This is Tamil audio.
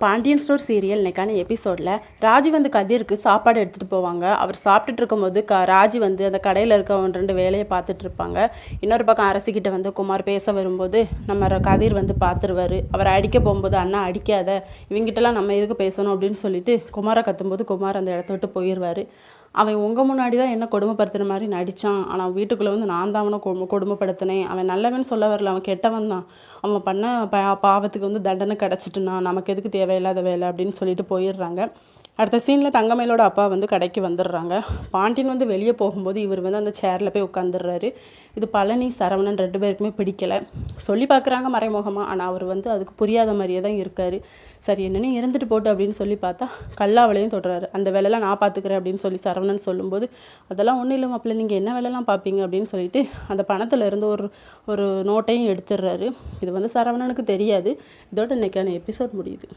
பாண்டியன் ஸ்டோர் சீரியல் இன்னைக்கான எபிசோடில் ராஜி வந்து கதிருக்கு சாப்பாடு எடுத்துகிட்டு போவாங்க. அவர் சாப்பிட்டுட்டு இருக்கும்போது ராஜி வந்து அந்த கடையில் இருக்க ஒன்று ரெண்டு வேலையை பார்த்துட்டு இருப்பாங்க. இன்னொரு பக்கம் அரசிக்கிட்ட வந்து குமார் பேச வரும்போது நம்ம கதிர் வந்து பார்த்துருவாரு. அவரை அடிக்க போகும்போது அண்ணா அடிக்காத, இவங்கிட்டலாம் நம்ம எதுக்கு பேசணும் அப்படின்னு சொல்லிட்டு குமாரை கத்தும்போது குமார் அந்த இடத்த விட்டு போயிடுவார். அவன் உங்கள் முன்னாடி தான் என்ன கொடுமைப்படுத்துகிற மாதிரி நடித்தான். ஆனால் வீட்டுக்குள்ளே வந்து நான் தான் அவனை கொடுமைப்படுத்தினேன். அவன் நல்லவன் சொல்ல வரல, அவன் கெட்டவன் தான். அவன் பண்ண பாவத்துக்கு வந்து தண்டனை கிடச்சிட்டுனா நமக்கு எதுக்கு தேவையில்லாத வேலை அப்படின்னு சொல்லிட்டு போயிடுறாங்க. அடுத்த சீனில் தங்கமயிலோட அப்பா வந்து கடைக்கு வந்துடுறாங்க. பாண்டியன் வந்து வெளியே போகும்போது இவர் வந்து அந்த சேரில் போய் உட்காந்துடுறாரு. இது பழனி சரவணன் 2 பேருக்குமே பிடிக்கலை. சொல்லி பார்க்குறாங்க மறைமுகமாக, ஆனால் அவர் வந்து அதுக்கு புரியாத மாதிரியே தான் இருக்கார். சரி என்னன்னு இருந்துட்டு போட்டு அப்படின்னு சொல்லி பார்த்தா கல்லாவளையும் தொடுறாரு. அந்த வேலையெல்லாம் நான் பார்த்துக்கிறேன் அப்படின்னு சொல்லி சரவணன் சொல்லும்போது, அதெல்லாம் ஒன்றும் இல்லை மாப்பிள்ள, நீங்கள் என்ன வேலையெல்லாம் பார்ப்பீங்க அப்படின்னு சொல்லிட்டு அந்த பணத்தில் இருந்து ஒரு நோட்டையும் எடுத்துடுறாரு. இது வந்து சரவணனுக்கு தெரியாது. இதோட இன்னைக்கான எபிசோட் முடியுது.